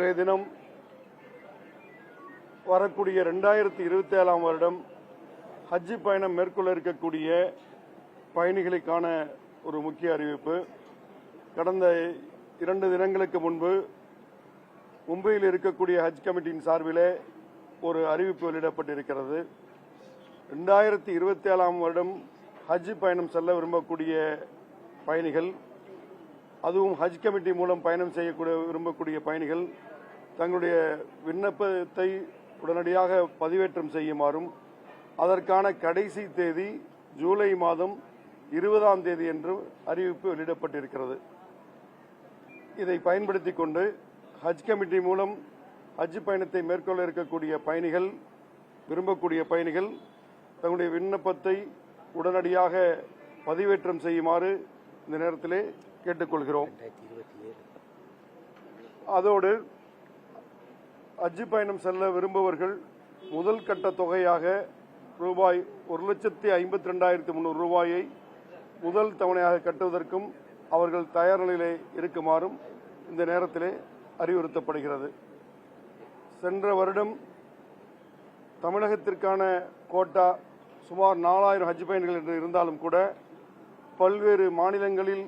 இன்றைய தினம் வரக்கூடிய 2027 வருடம் ஹஜ் பயணம் மேற்கொள்ள இருக்கக்கூடிய பயணிகளுக்கான ஒரு முக்கிய அறிவிப்பு. கடந்த 2 தினங்களுக்கு முன்பு மும்பையில் இருக்கக்கூடிய ஹஜ் கமிட்டியின் சார்பிலே ஒரு அறிவிப்பு வெளியிடப்பட்டிருக்கிறது. 2027 வருடம் ஹஜ் பயணம் செல்ல விரும்பக்கூடிய பயணிகள், அதுவும் ஹஜ் கமிட்டி மூலம் பயணம் செய்யக்கூடிய விரும்பக்கூடிய பயணிகள் தங்களுடைய விண்ணப்பத்தை உடனடியாக பதிவேற்றம் செய்யுமாறும், அதற்கான கடைசி தேதி ஜூலை மாதம் 20ஆம் தேதி என்று அறிவிப்பு வெளியிடப்பட்டிருக்கிறது. இதை பயன்படுத்திக் கொண்டு ஹஜ் கமிட்டி மூலம் ஹஜ் பயணத்தை மேற்கொள்ள இருக்கக்கூடிய பயணிகள், விரும்பக்கூடிய பயணிகள் தங்களுடைய விண்ணப்பத்தை உடனடியாக பதிவேற்றம் செய்யுமாறு இந்த நேரத்திலே கேட்டுக்கொள்கிறோம். அதோடு ஹஜ் பயணம் செல்ல விரும்புவர்கள் முதல் கட்ட தொகையாக ரூபாய் 1,52,300 ரூபாயை முதல் தவணையாக கட்டுவதற்கும் அவர்கள் தயார் நிலையிலே இருக்குமாறும் இந்த நேரத்திலே அறிவுறுத்தப்படுகிறது. சென்ற வருடம் தமிழகத்திற்கான கோட்டா சுமார் 4000 ஹஜ் பயணிகள் என்று இருந்தாலும் கூட பல்வேறு மாநிலங்களில்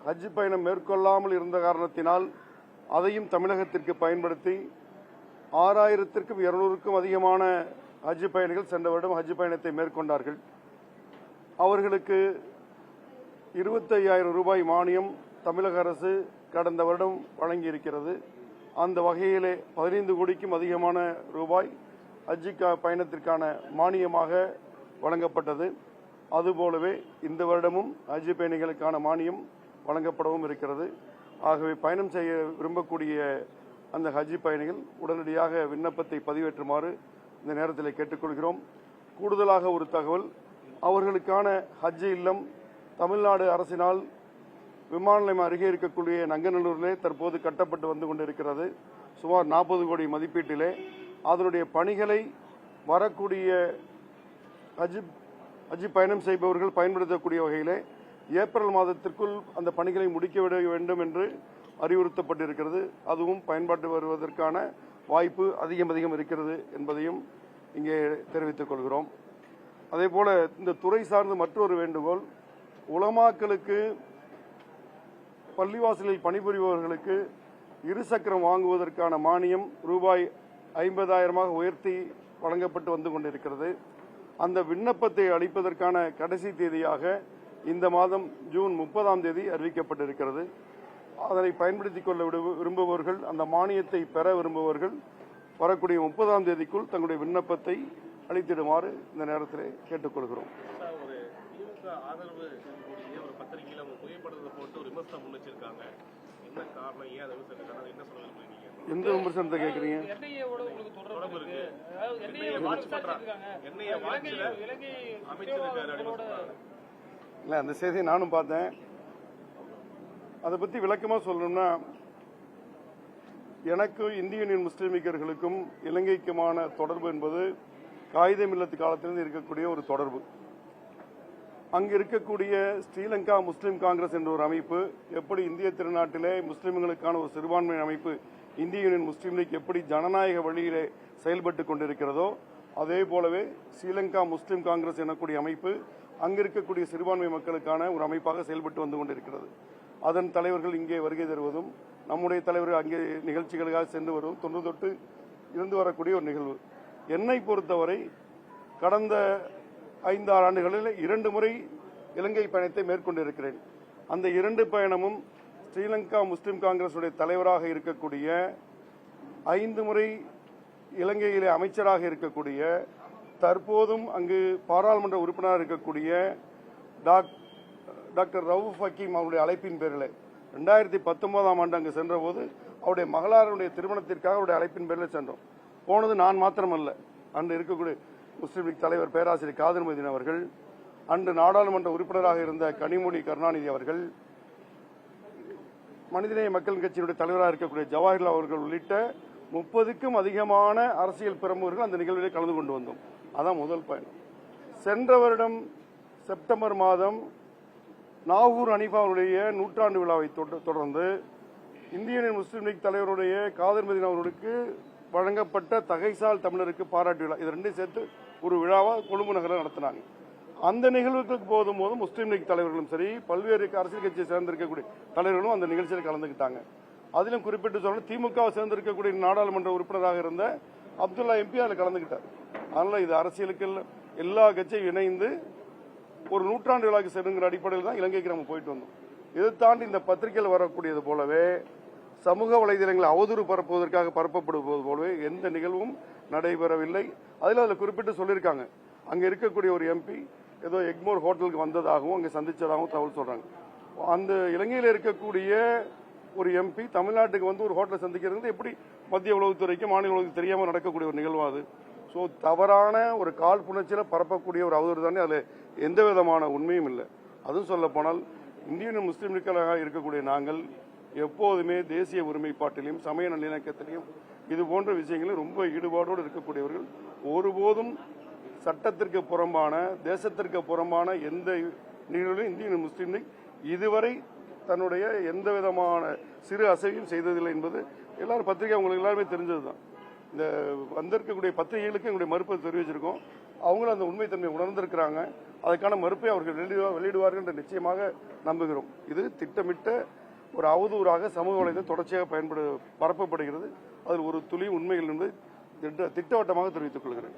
ஹஜ் பயணம் மேற்கொள்ளாமல் இருந்த காரணத்தினால் அதையும் தமிழகத்திற்கு பயன்படுத்தி 6200க்கும் அதிகமான ஹஜ் பயணிகள் சென்ற வருடம் ஹஜ் பயணத்தை மேற்கொண்டார்கள். அவர்களுக்கு 25,000 ரூபாய் மானியம் தமிழக அரசு கடந்த வருடம் வழங்கியிருக்கிறது. அந்த வகையிலே 15 கோடிக்கும் அதிகமான ரூபாய் ஹஜ் பயணத்திற்கான மானியமாக வழங்கப்பட்டது. அதுபோலவே இந்த வருடமும் ஹஜ் பயணிகளுக்கான மானியம் வழங்கப்படவும் இருக்கிறது. ஆகவே பயணம் செய்ய விரும்பக்கூடிய அந்த ஹஜ் பயணிகள் உடனடியாக விண்ணப்பத்தை பதிவேற்றுமாறு இந்த நேரத்தில் கேட்டுக்கொள்கிறோம். கூடுதலாக ஒரு தகவல், அவர்களுக்கான ஹஜ் இல்லம் தமிழ்நாடு அரசினால் விமான நிலையம் அருகே இருக்கக்கூடிய நங்கநல்லூரிலே தற்போது கட்டப்பட்டு வந்து கொண்டிருக்கிறது. சுமார் 40 கோடி மதிப்பீட்டிலே அதனுடைய பணிகளை வரக்கூடிய ஹஜ் பயணம் செய்பவர்கள் பயன்படுத்தக்கூடிய வகையிலே ஏப்ரல் மாதத்திற்குள் அந்த பணிகளை முடிக்க வேண்டும் என்று அறிவுறுத்தப்பட்டிருக்கிறது. அதுவும் பயன்பாட்டு வருவதற்கான வாய்ப்பு அதிகம் இருக்கிறது என்பதையும் இங்கே தெரிவித்துக் கொள்கிறோம். அதேபோல இந்த துறை சார்ந்த மற்றொரு வேண்டுகோள், உலமாக்களுக்கு பள்ளிவாசலில் பணிபுரிபவர்களுக்கு இருசக்கரம் வாங்குவதற்கான மானியம் ரூபாய் 50,000 உயர்த்தி வழங்கப்பட்டு வந்து கொண்டிருக்கிறது. அந்த விண்ணப்பத்தை அளிப்பதற்கான கடைசி தேதியாக இந்த மாதம் ஜூன் 30ஆம் தேதி அறிவிக்கப்பட்டிருக்கிறது. அதனை பயன்படுத்திக் கொள்ள விரும்புபவர்கள், அந்த மானியத்தை பெற விரும்புபவர்கள் வரக்கூடிய 30ஆம் தேதிக்குள் தங்களுடைய விண்ணப்பத்தை அளித்திடுமாறு இந்த நேரத்தில் கேட்டுக்கொள்கிறோம். எந்த விமர்சனத்தை கேட்குறீங்க? இல்லை, அந்த செய்தியை நானும் பார்த்தேன். அதை பற்றி விளக்கமாக சொல்லணும்னா, எனக்கும் இந்திய யூனியன் முஸ்லீம் லீக்கர்களுக்கும் இலங்கைக்குமான தொடர்பு என்பது காயிதே மில்லத் காலத்திலிருந்து இருக்கக்கூடிய ஒரு தொடர்பு. அங்கு இருக்கக்கூடிய ஸ்ரீலங்கா முஸ்லீம் காங்கிரஸ் என்ற ஒரு அமைப்பு எப்படி இந்திய திருநாட்டிலே முஸ்லீம்களுக்கான ஒரு சிறுபான்மை அமைப்பு இந்திய யூனியன் முஸ்லீம் லீக் எப்படி ஜனநாயக வழியிலே செயல்பட்டு கொண்டிருக்கிறதோ, அதே போலவே ஸ்ரீலங்கா முஸ்லீம் காங்கிரஸ் எனக்கூடிய அமைப்பு அங்கு இருக்கக்கூடிய சிறுபான்மை மக்களுக்கான ஒரு அமைப்பாக செயல்பட்டு வந்து கொண்டிருக்கிறது. அதன் தலைவர்கள் இங்கே வருகை தருவதும், நம்முடைய தலைவர்கள் அங்கே நிகழ்ச்சிகளுக்காக சென்று வருவதும் தொன்று தொட்டு இருந்து வரக்கூடிய ஒரு நிகழ்வு. என்னை பொறுத்தவரை கடந்த 5-6 ஆண்டுகளில் 2 முறை இலங்கை பயணத்தை மேற்கொண்டிருக்கிறேன். அந்த 2 பயணமும் ஸ்ரீலங்கா முஸ்லீம் காங்கிரசுடைய தலைவராக இருக்கக்கூடிய, 5 முறை இலங்கையிலே அமைச்சராக இருக்கக்கூடிய, தற்போதும் அங்கு பாராளுமன்ற உறுப்பினராக இருக்கக்கூடிய டாக்டர் ரவுஃப் ஹக்கீம் அவருடைய அழைப்பின் பேரில் 2019ஆம் ஆண்டு அங்கு சென்ற போது அவருடைய மகளாருடைய திருமணத்திற்காக அவருடைய அழைப்பின் பேரில் சென்றோம். போனது நான் மாத்திரமல்ல, அன்று இருக்கக்கூடிய முஸ்லீம் லீக் தலைவர் பேராசிரியர் காதர் மொய்தீன் அவர்கள், அன்று நாடாளுமன்ற உறுப்பினராக இருந்த கனிமொழி கருணாநிதி அவர்கள், மனிதநேய மக்கள் கட்சியினுடைய தலைவராக இருக்கக்கூடிய ஜவாஹர்லால் அவர்கள் உள்ளிட்ட 30க்கும் அதிகமான அரசியல் பிரமுகர்கள் அந்த நிகழ்விலே கலந்து கொண்டு வந்தோம். அதான் முதல் பயணம். சென்ற வருடம் செப்டம்பர் மாதம் நாகூர் ஹனீஃபா அவருடைய 100ஆண்டு விழாவை தொடர்ந்து இந்திய யூனியன் முஸ்லீம் லீக் தலைவருடைய காதர் மதீனா அவர்களுக்கு வழங்கப்பட்ட தகைசால் தமிழருக்கு பாராட்டு விழா, இது ரெண்டையும் சேர்த்து ஒரு விழாவா கொழும்பு நகரில் நடத்தினாங்க. அந்த நிகழ்வுகளுக்கு போதும் முஸ்லீம் லீக் தலைவர்களும் சரி, பல்வேறு அரசியல் கட்சியை சேர்ந்திருக்கக்கூடிய தலைவர்களும் அந்த நிகழ்ச்சியில் கலந்துக்கிட்டாங்க. அதிலும் குறிப்பிட்டு சொல்ல திமுகவை சேர்ந்திருக்கக்கூடிய நாடாளுமன்ற உறுப்பினராக இருந்த அப்துல்லா எம்பி அதில் கலந்துக்கிட்டார். அதனால இது அரசியலுக்கு எல்லா கட்சியும் இணைந்து ஒரு நூற்றாண்டு விழாக்கு செல்லுங்கிற அடிப்படையில் தான் இலங்கைக்கு நம்ம போயிட்டு வந்தோம். இதை தாண்டி இந்த பத்திரிகையில் வரக்கூடியது போலவே சமூக வலைதளங்களை அவதூறு பரப்புவதற்காக பரப்பப்படுவது போலவே எந்த நிகழ்வும் நடைபெறவில்லை. அதில் குறிப்பிட்டு சொல்லியிருக்காங்க, அங்கே இருக்கக்கூடிய ஒரு எம்பி ஏதோ எக்மோர் ஹோட்டலுக்கு வந்ததாகவும் அங்கே சந்திச்சதாகவும் தகவல் சொல்றாங்க. அந்த இலங்கையில் இருக்கக்கூடிய ஒரு எம்பி தமிழ்நாட்டுக்கு வந்து ஒரு ஹோட்டலை சந்திக்கிறது எப்படி மத்திய உளவுத்துறைக்கு மாநில உளவுக்கு தெரியாமல் நடக்கக்கூடிய ஒரு நிகழ்வு அது. ஸோ தவறான ஒரு காழ்ப்புணர்ச்சியில் பரப்பக்கூடிய ஒரு அவதூறு தானே, அதில் எந்த விதமான உண்மையும் இல்லை. அதுவும் சொல்ல போனால் இந்தியன் முஸ்லீம் லீக்காக இருக்கக்கூடிய நாங்கள் எப்போதுமே தேசிய ஒருமைப்பாட்டிலையும் சமய நல்லிணக்கத்திலையும் இது போன்ற விஷயங்களும் ரொம்ப ஈடுபாடோடு இருக்கக்கூடியவர்கள். ஒருபோதும் சட்டத்திற்கு புறம்பான தேசத்திற்கு புறம்பான எந்த நிகழ்விலும் இந்தியன் முஸ்லீம் லீக் இதுவரை தன்னுடைய எந்த விதமான சிறு அசைவையும் செய்ததில்லை என்பது எல்லாரும் பத்திரிகை உங்களுக்கு எல்லாருமே தெரிஞ்சதுதான். இந்த வந்திருக்கக்கூடிய பத்திரிகைகளுக்கு எங்களுடைய மறுப்பை தெரிவிச்சிருக்கோம். அவங்களும் அந்த உண்மைத்தன்மையை உணர்ந்திருக்கிறாங்க. அதுக்கான மறுப்பை அவர்கள் வெளியிடுவார்கள் என்று நிச்சயமாக நம்புகிறோம். இது திட்டமிட்ட ஒரு அவதூறாக சமூக வலைதளம் தொடர்ச்சியாக பரப்பப்படுகிறது. அதில் ஒரு துளி உண்மைகள் என்பது திட்டவட்டமாக தெரிவித்துக் கொள்கிறேன்.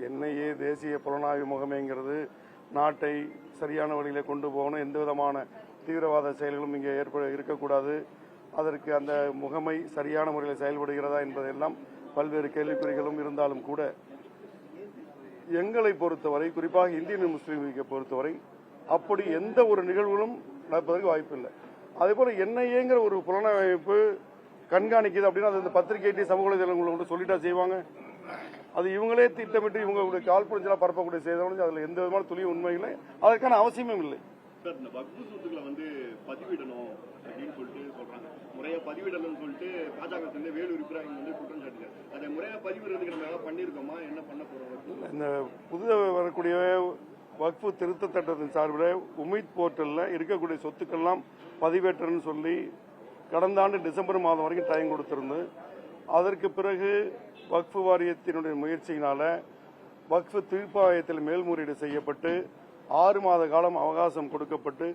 என்ஐஏ தேசிய புலனாய்வு முகமைங்கிறது நாட்டை சரியான வழியில கொண்டு போகணும். எந்த விதமான தீவிரவாத செயல்களும் இங்கே இருக்கக்கூடாது. அதற்கு அந்த முகமை சரியான முறையில் செயல்படுகிறதா என்பதெல்லாம் பல்வேறு கேள்விக்குறிகளும் இருந்தாலும் கூட எங்களை பொறுத்தவரை, குறிப்பாக இந்தியன் முஸ்லீம் லீக்கை பொறுத்தவரை அப்படி எந்த ஒரு நிகழ்வுகளும் நடப்பதற்கு வாய்ப்பு இல்லை. அதே போல என்ஐஏங்கிற ஒரு புலனாய்வு கண்காணிக்குது அப்படின்னா அது இந்த பத்திரிகை சமூக வலைதளங்களை சொல்லிட்டா செய்வாங்க. அது இவங்களே திட்டமிட்டு இவங்களுடைய காழ்ப்புணர்ச்சியா பரப்பக்கூடிய செய்தி, அதுல எந்த விதமான துளி உண்மைகளை அதற்கான அவசியமும் இல்லை. இந்த வக்ஃபு சொத்துக்களை வந்து பதிவிடணும் அப்படின்னு சொல்லிட்டு சொல்றாங்க. முறையா பதிவிடணும்னு சொல்லிட்டு பாஜக சேர்ந்த வேலூர் இப்ராஹிம் வந்து குற்றம் சாட்டுங்க. அதை முறையா பதிவிடுறதுக்கு நம்ம ஏதாவது பண்ணிருக்கோமா, என்ன பண்ண போறோம்? இந்த புதிதாக வரக்கூடிய வக்ஃபு திருத்த சட்டத்தின் சார்பில் உமீத் போர்ட்டல்ல இருக்கக்கூடிய சொத்துக்கள்லாம் பதிவேற்றன்னு சொல்லி கடந்த ஆண்டு டிசம்பர் மாதம் வரைக்கும் டைம் கொடுத்திருந்து, அதற்கு பிறகு வக்ஃபு வாரியத்தினுடைய முயற்சியினால வக்ஃபு தீர்ப்பாயத்தில் மேல்முறையீடு செய்யப்பட்டு 6 மாத காலம் அவகாசம் கொடுக்கப்பட்டு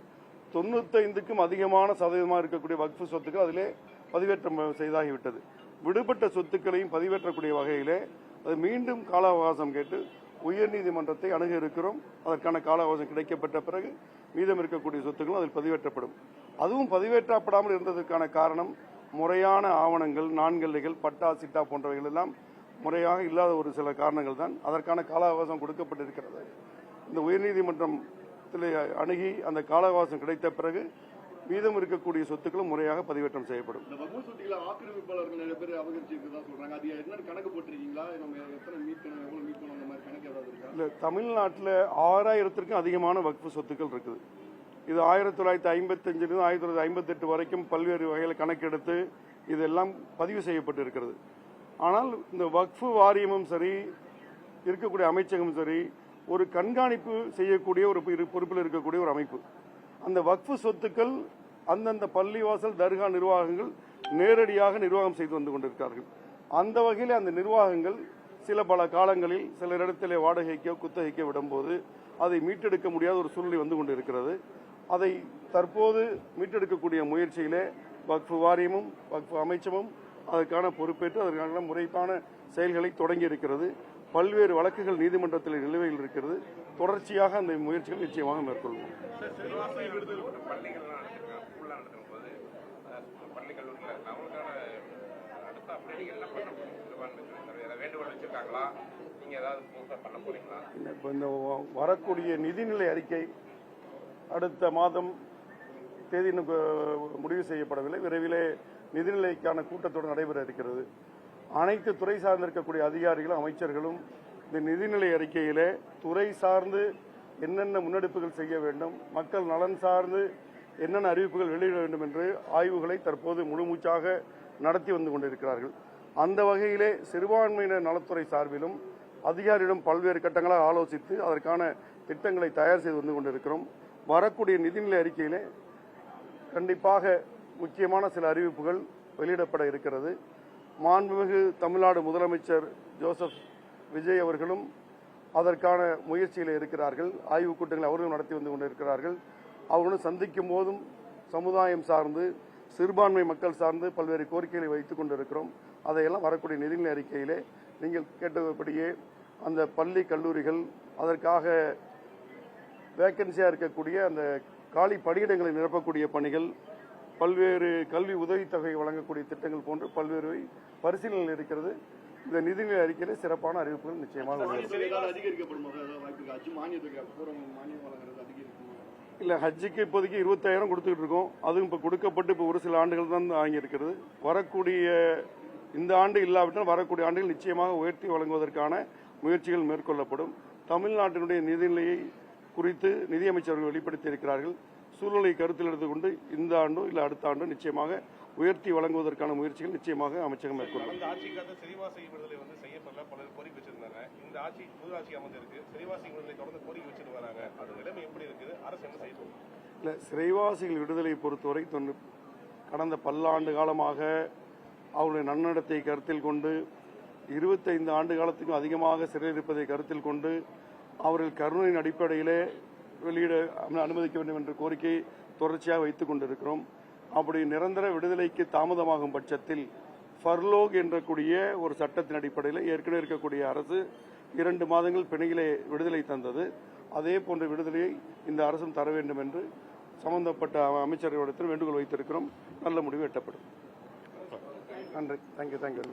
95க்கும் அதிகமான சதவீதமாக இருக்கக்கூடிய வக்ஃபு சொத்துக்கள் அதிலே பதிவேற்றம் செய்தாகிவிட்டது. விடுபட்ட சொத்துக்களையும் பதிவேற்றக்கூடிய வகையிலே அது மீண்டும் கால அவகாசம் கேட்டு உயர்நீதிமன்றத்தை அணுக இருக்கிறோம். அதற்கான கால அவகாசம் கிடைக்கப்பட்ட பிறகு மீதம் இருக்கக்கூடிய சொத்துக்களும் அதில் பதிவேற்றப்படும். அதுவும் பதிவேற்றப்படாமல் இருந்ததற்கான காரணம் முறையான ஆவணங்கள், நான்கல்லைகள், பட்டா, சிட்டா போன்றவைகள் எல்லாம் முறையாக இல்லாத ஒரு சில காரணங்கள் தான். அதற்கான கால அவகாசம் கொடுக்கப்பட்டிருக்கிறது. இந்த உயர்நீதிமன்றத்தில் அணுகி அந்த கால அவகாசம் கிடைத்த பிறகு மீதம் இருக்கக்கூடிய சொத்துக்களும் முறையாக பதிவேற்றம் செய்யப்படும். ஆக்கிரமிப்பாளர்கள் நிறைய பேர் அபகரிச்சிருக்கதா சொல்றாங்க. அது என்ன கணக்கு போட்டிருக்கீங்களா? நம்ம எத்தனை மீட்கணும், எவ்வளவு மீட்கணும், அந்த மாதிரி கணக்கு ஏதாவது இருக்கா? இல்ல, தமிழ்நாட்டில் 6000க்கும் அதிகமான வக்ஃபு சொத்துக்கள் இருக்குது. இது 1955 1958 வரைக்கும் பல்வேறு வகையில் கணக்கெடுத்து இதெல்லாம் பதிவு செய்யப்பட்டு இருக்கிறது. ஆனால் இந்த வக்ஃபு வாரியமும் சரி, இருக்கக்கூடிய அமைச்சகமும் சரி, ஒரு கண்காணிப்பு செய்யக்கூடிய ஒரு பொறுப்பில் இருக்கக்கூடிய ஒரு அமைப்பு. அந்த வக்ஃபு சொத்துக்கள் அந்தந்த பள்ளிவாசல், தர்கா நிர்வாகங்கள் நேரடியாக நிர்வாகம் செய்து வந்து கொண்டிருக்கிறார்கள். அந்த வகையில் அந்த நிர்வாகங்கள் பல காலங்களில் சில இடத்திலே வாடகைக்கோ குத்தகைக்கோ விடும்போது அதை மீட்டெடுக்க முடியாத ஒரு சூழ்நிலை வந்து கொண்டிருக்கிறது. அதை தற்போது மீட்டெடுக்கக்கூடிய முயற்சியிலே வக்ஃபு வாரியமும் வக்ஃபு அமைச்சமும் அதற்கான பொறுப்பேற்று அதற்கான முறைப்பான செயல்களை தொடங்கி இருக்கிறது. பல்வேறு வழக்குகள் நீதிமன்றத்தில் நிலுவையில் இருக்கிறது. தொடர்ச்சியாக அந்த முயற்சிகள் நிச்சயமாக மேற்கொள்வோம். இந்த வரக்கூடிய நிதிநிலை அறிக்கை அடுத்த மாதம் தேதி முடிவு செய்யப்படவில்லை. விரைவிலே நிதிநிலைக்கான கூட்டத்தொடர் நடைபெற இருக்கிறது. அனைத்து துறை சார்ந்திருக்கக்கூடிய அதிகாரிகளும் அமைச்சர்களும் இந்த நிதிநிலை அறிக்கையிலே துறை சார்ந்து என்னென்ன முன்னெடுப்புகள் செய்ய வேண்டும், மக்கள் நலன் சார்ந்து என்னென்ன அறிவிப்புகள் வெளியிட வேண்டும் என்று ஆய்வுகளை தற்போது முழுமூச்சாக நடத்தி வந்து கொண்டிருக்கிறார்கள். அந்த வகையிலே சிறுபான்மையினர் நலத்துறை சார்பிலும் அதிகாரியிடம் பல்வேறு கட்டங்களாக ஆலோசித்து அதற்கான திட்டங்களை தயார் செய்து வந்து கொண்டிருக்கிறோம். வரக்கூடிய நிதிநிலை அறிக்கையிலே கண்டிப்பாக முக்கியமான சில அறிவிப்புகள் வெளியிடப்பட இருக்கிறது. மாண்புமிகு தமிழ்நாடு முதலமைச்சர் ஜோசப் விஜய் அவர்களும் அதற்கான முயற்சியில் இருக்கிறார்கள். ஆய்வுக் கூட்டங்களை அவர்களும் நடத்தி வந்து கொண்டிருக்கிறார்கள். அவர்களும் சந்திக்கும் போதும் சமுதாயம் சார்ந்து சிறுபான்மை மக்கள் சார்ந்து பல்வேறு கோரிக்கைகளை வைத்துக் கொண்டிருக்கிறோம். அதையெல்லாம் வரக்கூடிய நிதிநிலை அறிக்கையிலே நீங்கள் கேட்டபடியே அந்த பள்ளி கல்லூரிகள் அதற்காக வேக்கன்சியாக இருக்கக்கூடிய அந்த காலி பணியிடங்களை நிரப்பக்கூடிய பணிகள், பல்வேறு கல்வி உதவித்தொகை வழங்கக்கூடிய திட்டங்கள் போன்று பல்வேறு பரிசீலனையில் இருக்கிறது. இந்த நிதிநிலை அறிக்கையில சிறப்பான அறிவிப்புகள் நிச்சயமாக இல்ல. ஹஜ்ஜுக்கு இப்போதைக்கு 20,000 கொடுத்துட்டு இருக்கோம். அதுவும் இப்ப கொடுக்கப்பட்டு இப்ப ஒரு சில ஆண்டுகள் தான் வாங்கி இருக்கிறது. வரக்கூடிய இந்த ஆண்டு இல்லாவிட்டால் வரக்கூடிய ஆண்டுகள் நிச்சயமாக உயர்த்தி வழங்குவதற்கான முயற்சிகள் மேற்கொள்ளப்படும். தமிழ்நாட்டினுடைய நிதிநிலையை குறித்து நிதியமைச்சர்கள் வெளிப்படுத்தி இருக்கிறார்கள். சூழ்நிலை கருத்தில் எடுத்துக்கொண்டு இந்த ஆண்டோ இல்ல அடுத்த ஆண்டோ நிச்சயமாக உயர்த்தி வழங்குவதற்கான முயற்சிகள் நிச்சயமாக அமைச்சகம் மேற்கொள்ளும். இந்த ஆட்சிக்காக சிறைவாசி விடுதலை செய்யப்படல, பலர் கோரிக்கை வச்சிருந்தாங்க. இந்த ஆட்சி புது ஆட்சி அமைஞ்சிருக்கு, சிறைவாசி விடுதலை தொடர்ந்து கோரிக்கை வச்சுட்டு வராங்க. அது நிலைமை எப்படி இருக்குது? அரசு என்ன செய்ய போகுது? இல்ல, சிறைவாசிகள் விடுதலை பொறுத்தவரை கடந்த பல்லாண்டு காலமாக அவருடைய நன்னடத்தை கருத்தில் கொண்டு 25 ஆண்டு காலத்துக்கும் அதிகமாக சிறையில் இருப்பதை கருத்தில் கொண்டு அவர்கள் கருணையின் அடிப்படையிலே வெளியிட அனுமதிக்க வேண்டும் என்ற கோரிக்கை தொடர்ச்சியாக வைத்துக் கொண்டிருக்கிறோம். அப்படி நிரந்தர விடுதலைக்கு தாமதமாகும் பட்சத்தில் ஃபர்லோக் என்ற கூடிய ஒரு சட்டத்தின் அடிப்படையில் ஏற்கனவே இருக்கக்கூடிய அரசு 2 மாதங்கள் பிணையிலே விடுதலை தந்தது. அதே போன்ற விடுதலையை இந்த அரசும் தர வேண்டும் என்று சம்பந்தப்பட்ட அமைச்சர்களிடத்தில் வேண்டுகோள் வைத்திருக்கிறோம். நல்ல முடிவு எட்டப்படும். நன்றி. தேங்க்யூ.